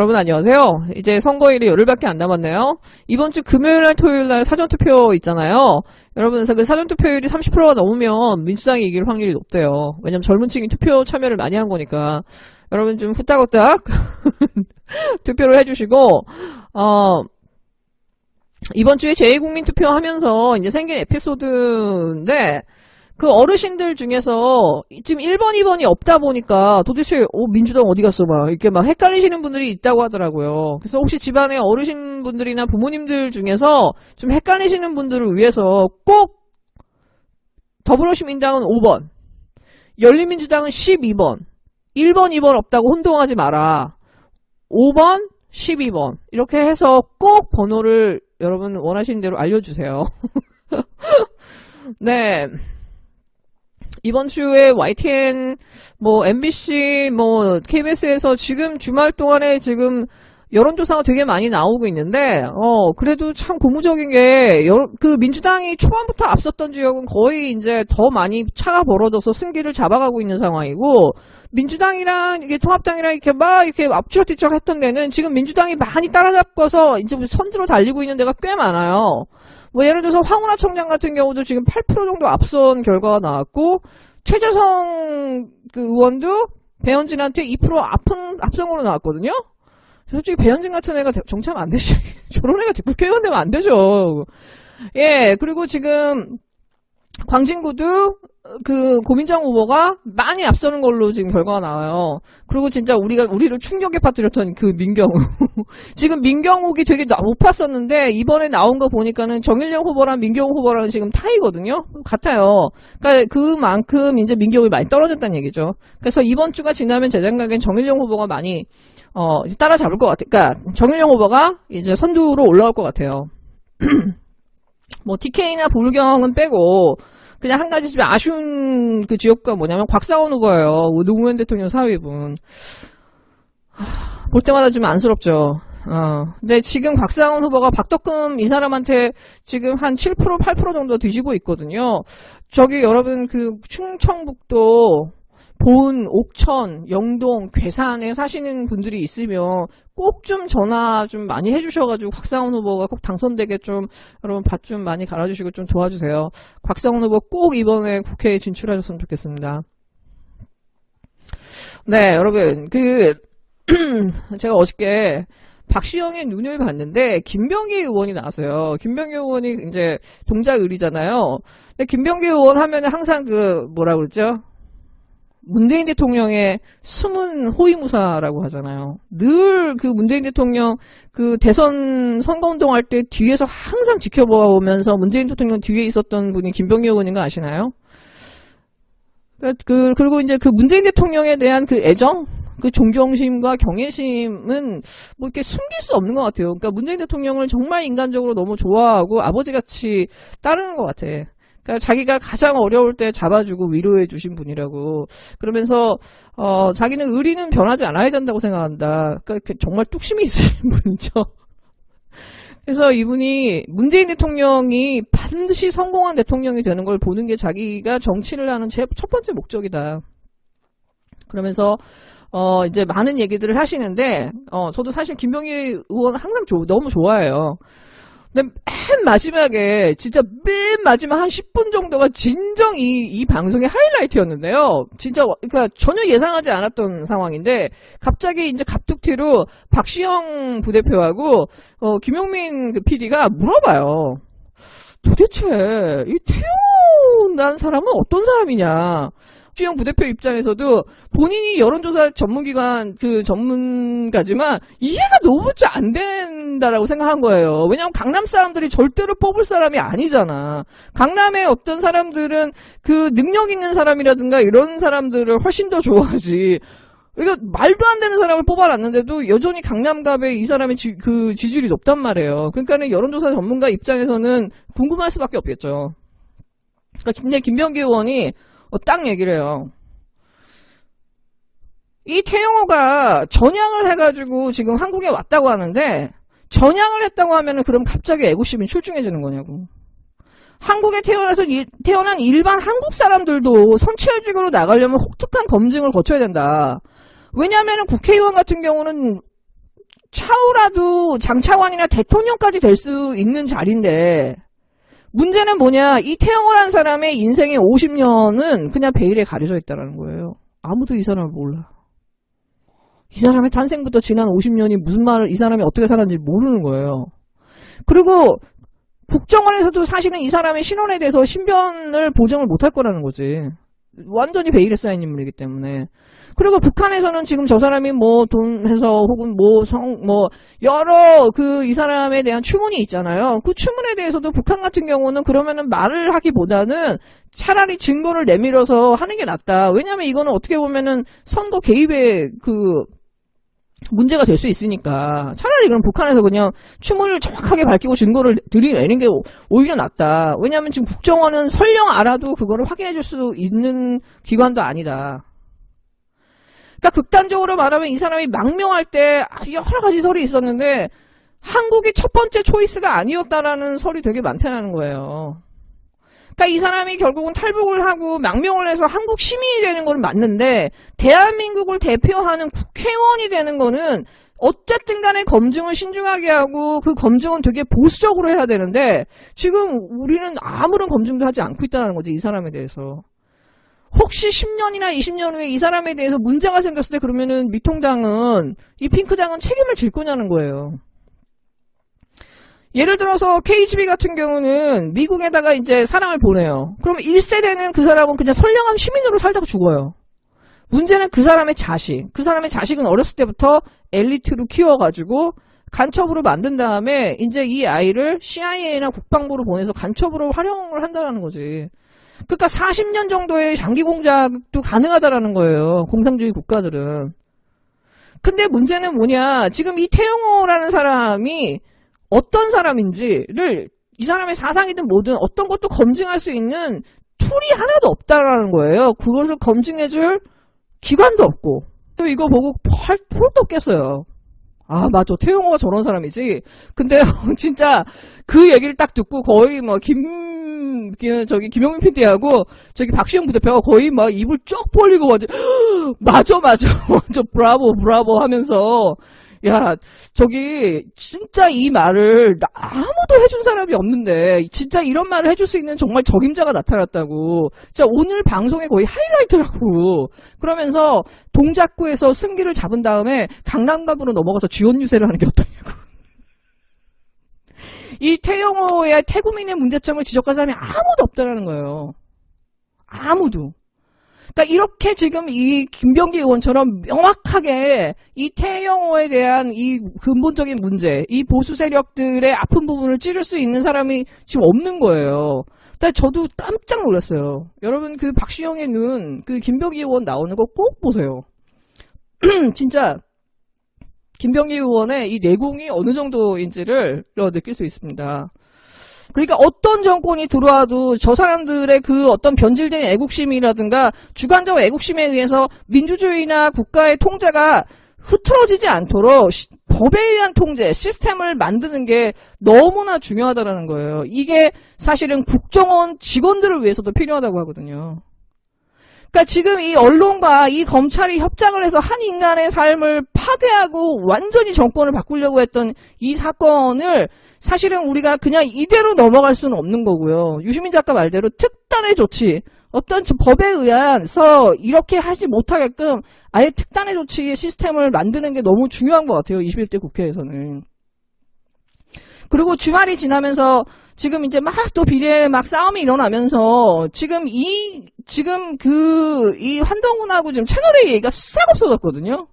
여러분 안녕하세요. 이제 선거일이 열흘밖에 안 남았네요. 이번 주 금요일날 토요일날 사전투표 있잖아요. 여러분 그 사전투표율이 30%가 넘으면 민주당이 이길 확률이 높대요. 왜냐면 젊은 층이 투표 참여를 많이 한 거니까. 여러분 좀 후딱후딱 투표를 해주시고 이번 주에 제2국민투표 하면서 이제 생긴 에피소드인데 그 어르신들 중에서 지금 1번, 2번이 없다 보니까 도대체 민주당 어디 갔어? 막 이렇게 막 헷갈리시는 분들이 있다고 하더라고요. 그래서 혹시 집안에 어르신분들이나 부모님들 중에서 좀 헷갈리시는 분들을 위해서 꼭 더불어시민당은 5번, 열린민주당은 12번, 1번, 2번 없다고 혼동하지 마라. 5번, 12번 이렇게 해서 꼭 번호를 여러분 원하시는 대로 알려주세요. 네. 이번 주에 YTN, MBC, KBS에서 지금 주말 동안에 지금 여론조사가 되게 많이 나오고 있는데, 그래도 참 고무적인 게, 그 민주당이 초반부터 앞섰던 지역은 거의 이제 더 많이 차가 벌어져서 승기를 잡아가고 있는 상황이고, 민주당이랑 이게 통합당이랑 이렇게 앞치락뒤치락 했던 데는 지금 민주당이 많이 따라잡고서 이제 선두로 달리고 있는 데가 꽤 많아요. 예를 들어서 황운하 청장 같은 경우도 지금 8% 정도 앞선 결과가 나왔고, 최재성 그 의원도 배현진한테 2% 앞선으로 나왔거든요? 솔직히 배현진 같은 애가 정치하면 안 되지. 저런 애가 국회의원 되면 안 되죠. 예, 그리고 지금 광진구도 그 고민정 후보가 많이 앞서는 걸로 지금 결과가 나와요. 그리고 진짜 우리를 충격에 빠뜨렸던 그 민경우. 지금 민경욱이 되게 높았었는데 이번에 나온 거 보니까는 정일영 후보랑 민경욱 후보랑 지금 타이거든요. 같아요. 그러니까 그만큼 이제 민경욱이 많이 떨어졌다는 얘기죠. 그래서 이번 주가 지나면 제 생각엔 정일영 후보가 많이 따라잡을 것 같아요. 그러니까 정일영 후보가 이제 선두로 올라올 것 같아요. TK나 불경은 빼고 그냥 한 가지 좀 아쉬운 그 지역구가 뭐냐면 곽상원 후보예요. 노무현 대통령 사위분. 볼 때마다 좀 안쓰럽죠. 근데 지금 곽상원 후보가 박덕금 이 사람한테 지금 한 7%, 8% 정도 뒤지고 있거든요. 저기 여러분 그 충청북도 보은, 옥천, 영동, 괴산에 사시는 분들이 있으면 꼭 좀 전화 좀 많이 해주셔가지고 곽상원 후보가 꼭 당선되게 좀 여러분 밭 좀 많이 갈아주시고 좀 도와주세요. 곽상원 후보 꼭 이번에 국회에 진출하셨으면 좋겠습니다. 네, 여러분 제가 어저께 박시영의 눈을 봤는데 김병기 의원이 나왔어요. 김병기 의원이 이제 동작의리잖아요. 근데 김병기 의원 하면은 항상 뭐라 그러죠? 문재인 대통령의 숨은 호위무사라고 하잖아요. 늘 그 문재인 대통령 그 대선 선거운동할 때 뒤에서 항상 지켜보면서 문재인 대통령 뒤에 있었던 분이 김병기 의원인 거 아시나요? 그리고 이제 그 문재인 대통령에 대한 그 애정, 그 존경심과 경외심은 이렇게 숨길 수 없는 것 같아요. 그러니까 문재인 대통령을 정말 인간적으로 너무 좋아하고 아버지같이 따르는 것 같아. 그러니까 자기가 가장 어려울 때 잡아주고 위로해 주신 분이라고. 그러면서 자기는 의리는 변하지 않아야 된다고 생각한다. 그러니까 정말 뚝심이 있으신 분이죠. 그래서 이분이 문재인 대통령이 반드시 성공한 대통령이 되는 걸 보는 게 자기가 정치를 하는 첫 번째 목적이다. 그러면서 이제 많은 얘기들을 하시는데 저도 사실 김병기 의원 항상 너무 좋아해요. 근데 맨 마지막에 진짜 맨 마지막 한 10분 정도가 진정 이 방송의 하이라이트였는데요. 진짜 그러니까 전혀 예상하지 않았던 상황인데 갑자기 이제 갑툭튀로 박시영 부대표하고 김용민 그 PD가 물어봐요. 도대체 이 태용이라는 사람은 어떤 사람이냐? 박시영 부대표 입장에서도 본인이 여론조사 전문기관 그 전문가지만 이해가 너무 안 된다라고 생각한 거예요. 왜냐하면 강남 사람들이 절대로 뽑을 사람이 아니잖아. 강남의 어떤 사람들은 그 능력 있는 사람이라든가 이런 사람들을 훨씬 더 좋아하지. 그러니까 말도 안 되는 사람을 뽑아놨는데도 여전히 강남갑에 이 사람의 그 지지율이 높단 말이에요. 그러니까는 여론조사 전문가 입장에서는 궁금할 수밖에 없겠죠. 그러니까 근데 김병기 의원이 딱 얘기를 해요. 이 태영호가 전향을 해가지고 지금 한국에 왔다고 하는데 전향을 했다고 하면은 그럼 갑자기 애국심이 출중해지는 거냐고. 한국에 태어난 일반 한국 사람들도 선출직으로 나가려면 혹독한 검증을 거쳐야 된다. 왜냐하면은 국회의원 같은 경우는 차후라도 장차관이나 대통령까지 될 수 있는 자리인데 문제는 뭐냐? 이 태영호라는 사람의 인생의 50년은 그냥 베일에 가려져 있다는 거예요. 아무도 이 사람을 몰라. 이 사람의 탄생부터 지난 50년이 무슨 말을 이 사람이 어떻게 살았는지 모르는 거예요. 그리고 국정원에서도 사실은 이 사람의 신원에 대해서 신변을 보정을 못할 거라는 거지. 완전히 베일에 쌓인 인물이기 때문에. 그리고 북한에서는 지금 저 사람이 뭐 돈 해서 혹은 여러 이 사람에 대한 추문이 있잖아요. 그 추문에 대해서도 북한 같은 경우는 그러면은 말을 하기보다는 차라리 증거를 내밀어서 하는 게 낫다. 왜냐면 이거는 어떻게 보면은 선거 개입의 문제가 될 수 있으니까 차라리 그럼 북한에서 그냥 추문을 정확하게 밝히고 증거를 들이내는 게 오히려 낫다. 왜냐하면 지금 국정원은 설령 알아도 그거를 확인해 줄 수 있는 기관도 아니다. 그러니까 극단적으로 말하면 이 사람이 망명할 때 여러 가지 설이 있었는데 한국이 첫 번째 초이스가 아니었다라는 설이 되게 많다는 거예요. 그러니까 이 사람이 결국은 탈북을 하고 망명을 해서 한국 시민이 되는 건 맞는데 대한민국을 대표하는 국회의원이 되는 거는 어쨌든 간에 검증을 신중하게 하고 그 검증은 되게 보수적으로 해야 되는데 지금 우리는 아무런 검증도 하지 않고 있다는 거지, 이 사람에 대해서. 혹시 10년이나 20년 후에 이 사람에 대해서 문제가 생겼을 때 그러면은 미통당은, 이 핑크당은 책임을 질 거냐는 거예요. 예를 들어서 KGB 같은 경우는 미국에다가 이제 사람을 보내요. 그러면 1세대는 그 사람은 그냥 선량한 시민으로 살다가 죽어요. 문제는 그 사람의 자식. 그 사람의 자식은 어렸을 때부터 엘리트로 키워가지고 간첩으로 만든 다음에 이제 이 아이를 CIA나 국방부로 보내서 간첩으로 활용을 한다는 거지. 그러니까 40년 정도의 장기 공작도 가능하다라는 거예요. 공산주의 국가들은. 근데 문제는 뭐냐. 지금 이 태영호라는 사람이 어떤 사람인지를 이 사람의 사상이든 뭐든 어떤 것도 검증할 수 있는 툴이 하나도 없다라는 거예요. 그것을 검증해줄 기관도 없고. 또 이거 보고 폴도 깼어요. 아, 맞아. 태영호가 저런 사람이지. 근데 진짜 그 얘기를 딱 듣고 거의 뭐 김용민 PD하고 저기 박시영 부대표가 거의 막 입을 쭉 벌리고 맞아. 저 브라보 하면서 야, 저기 진짜 이 말을 아무도 해준 사람이 없는데 진짜 이런 말을 해줄 수 있는 정말 적임자가 나타났다고. 진짜 오늘 방송의 거의 하이라이트라고. 그러면서 동작구에서 승기를 잡은 다음에 강남갑으로 넘어가서 지원 유세를 하는 게 어떠냐고. 이 태영호의 태국민의 문제점을 지적할 사람이 아무도 없다라는 거예요. 아무도. 그러니까 이렇게 지금 이 김병기 의원처럼 명확하게 이 태영호에 대한 이 근본적인 문제, 이 보수 세력들의 아픈 부분을 찌를 수 있는 사람이 지금 없는 거예요. 근데 저도 깜짝 놀랐어요. 여러분 그 박시영의 눈, 그 김병기 의원 나오는 거 꼭 보세요. 진짜 김병기 의원의 이 내공이 어느 정도인지를 느낄 수 있습니다. 그러니까 어떤 정권이 들어와도 저 사람들의 그 어떤 변질된 애국심이라든가 주관적 애국심에 의해서 민주주의나 국가의 통제가 흐트러지지 않도록 법에 의한 통제, 시스템을 만드는 게 너무나 중요하다는 거예요. 이게 사실은 국정원 직원들을 위해서도 필요하다고 하거든요. 그러니까 지금 이 언론과 이 검찰이 협작을 해서 한 인간의 삶을 파괴하고 완전히 정권을 바꾸려고 했던 이 사건을 사실은 우리가 그냥 이대로 넘어갈 수는 없는 거고요. 유시민 작가 말대로 특단의 조치, 어떤 법에 의해서 이렇게 하지 못하게끔 아예 특단의 조치의 시스템을 만드는 게 너무 중요한 것 같아요. 21대 국회에서는. 그리고 주말이 지나면서 지금 이제 막 또 비례 막 싸움이 일어나면서 지금 이 한동훈하고 지금 채널A 얘기가 싹 없어졌거든요.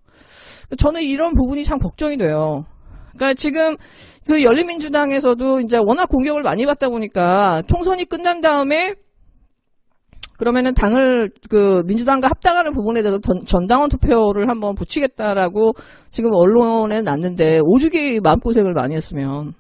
저는 이런 부분이 참 걱정이 돼요. 그러니까 지금 그 열린민주당에서도 이제 워낙 공격을 많이 받다 보니까 통선이 끝난 다음에 그러면은 민주당과 합당하는 부분에 대해서 전당원 투표를 한번 붙이겠다라고 지금 언론에 났는데 오죽이 마음고생을 많이 했으면.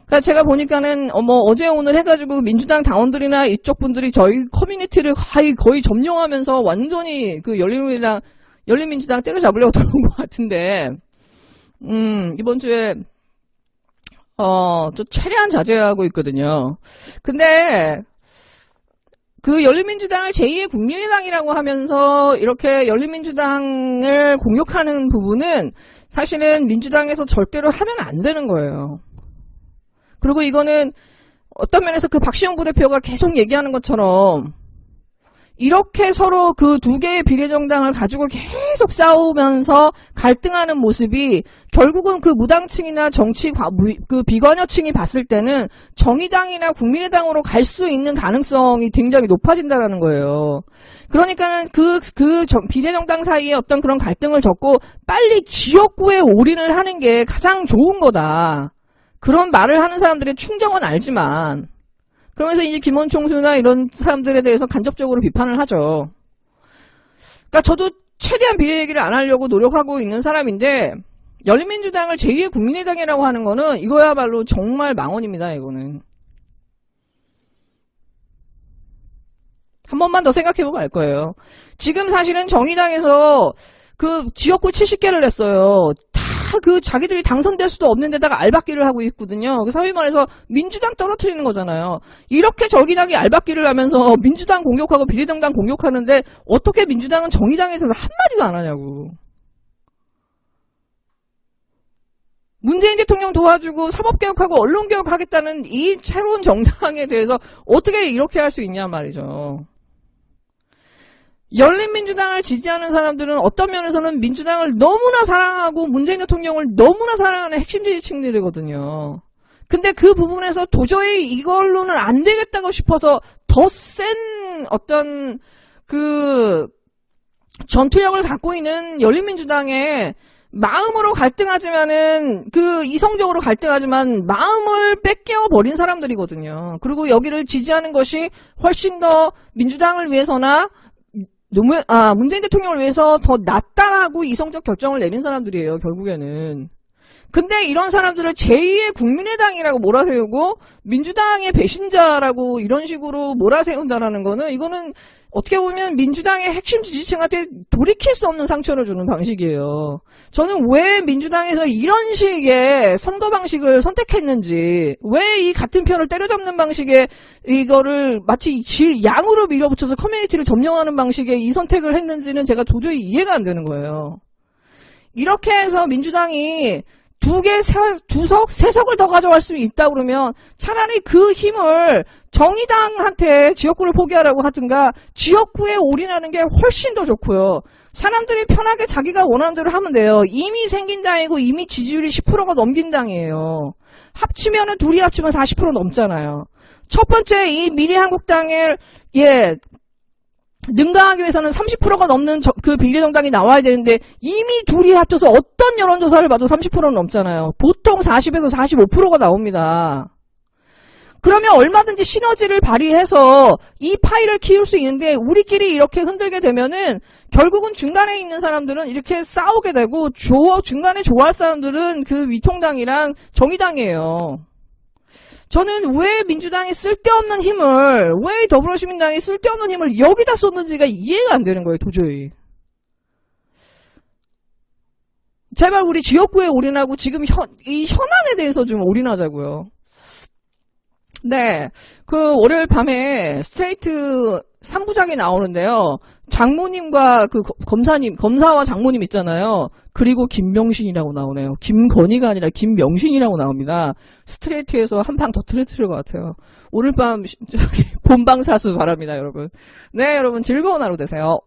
그러니까 제가 보니까는 어제 오늘 해가지고 민주당 당원들이나 이쪽 분들이 저희 커뮤니티를 거의 점령하면서 완전히 그 열린민주당 때려잡으려고 들어온 것 같은데 이번 주에 저 최대한 자제하고 있거든요. 근데 그 열린민주당을 제2의 국민의당이라고 하면서 이렇게 열린민주당을 공격하는 부분은 사실은 민주당에서 절대로 하면 안 되는 거예요. 그리고 이거는 어떤 면에서 그 박시영 부대표가 계속 얘기하는 것처럼 이렇게 서로 그 두 개의 비례정당을 가지고 계속 싸우면서 갈등하는 모습이 결국은 그 무당층이나 그 비관여층이 봤을 때는 정의당이나 국민의당으로 갈 수 있는 가능성이 굉장히 높아진다는 거예요. 그러니까는 비례정당 사이에 어떤 그런 갈등을 접고 빨리 지역구에 올인을 하는 게 가장 좋은 거다. 그런 말을 하는 사람들의 충정은 알지만 그러면서 이제 김원총수나 이런 사람들에 대해서 간접적으로 비판을 하죠. 그러니까 저도 최대한 비례 얘기를 안 하려고 노력하고 있는 사람인데 열린민주당을 제2의 국민의당이라고 하는 거는 이거야말로 정말 망언입니다. 이거는. 한 번만 더 생각해보고 알 거예요. 지금 사실은 정의당에서 그 지역구 70개를 냈어요. 다 자기들이 당선될 수도 없는 데다가 알박기를 하고 있거든요. 소위 말해서 민주당 떨어뜨리는 거잖아요. 이렇게 정의당이 알박기를 하면서 민주당 공격하고 비례정당 공격하는데 어떻게 민주당은 정의당에서는 한마디도 안 하냐고. 문재인 대통령 도와주고 사법개혁하고 언론개혁하겠다는 이 새로운 정당에 대해서 어떻게 이렇게 할 수 있냐 말이죠. 열린민주당을 지지하는 사람들은 어떤 면에서는 민주당을 너무나 사랑하고 문재인 대통령을 너무나 사랑하는 핵심 지지층들이거든요. 근데 그 부분에서 도저히 이걸로는 안 되겠다고 싶어서 더 센 어떤 그 전투력을 갖고 있는 열린민주당에 마음으로 갈등하지만은 이성적으로 갈등하지만 마음을 뺏겨 버린 사람들이거든요. 그리고 여기를 지지하는 것이 훨씬 더 민주당을 위해서나 문재인 대통령을 위해서 더 낫다라고 이성적 결정을 내린 사람들이에요, 결국에는. 근데 이런 사람들을 제2의 국민의당이라고 몰아세우고 민주당의 배신자라고 이런 식으로 몰아세운다라는 거는 이거는 어떻게 보면 민주당의 핵심 지지층한테 돌이킬 수 없는 상처를 주는 방식이에요. 저는 왜 민주당에서 이런 식의 선거 방식을 선택했는지, 왜 이 같은 편을 때려잡는 방식의 이거를 마치 양으로 밀어붙여서 커뮤니티를 점령하는 방식의 이 선택을 했는지는 제가 도저히 이해가 안 되는 거예요. 이렇게 해서 민주당이 두석, 세석을 더 가져갈 수 있다 그러면 차라리 그 힘을 정의당한테 지역구를 포기하라고 하든가 지역구에 올인하는 게 훨씬 더 좋고요. 사람들이 편하게 자기가 원하는 대로 하면 돼요. 이미 생긴 당이고 이미 지지율이 10%가 넘긴 당이에요. 합치면은 둘이 합치면 40% 넘잖아요. 첫 번째 이 미래한국당을 능가하기 위해서는 30%가 넘는 그 비례정당이 나와야 되는데 이미 둘이 합쳐서 어떤 여론조사를 봐도 30%는 넘잖아요. 보통 40에서 45%가 나옵니다. 그러면 얼마든지 시너지를 발휘해서 이 파이를 키울 수 있는데 우리끼리 이렇게 흔들게 되면은 결국은 중간에 있는 사람들은 이렇게 싸우게 되고 중간에 좋아할 사람들은 그 위통당이랑 정의당이에요. 저는 왜 민주당이 쓸데없는 힘을, 왜 더불어시민당이 쓸데없는 힘을 여기다 쏟는지가 이해가 안 되는 거예요, 도저히. 제발 우리 지역구에 올인하고 지금 이 현안에 대해서 좀 올인하자고요. 네, 월요일 밤에 스트레이트 3부작이 나오는데요. 장모님과 검사와 장모님 있잖아요. 그리고 김명신이라고 나오네요. 김건희가 아니라 김명신이라고 나옵니다. 스트레이트에서 한 방 더 터뜨릴 것 같아요. 오늘 밤 본방사수 바랍니다, 여러분. 네, 여러분 즐거운 하루 되세요.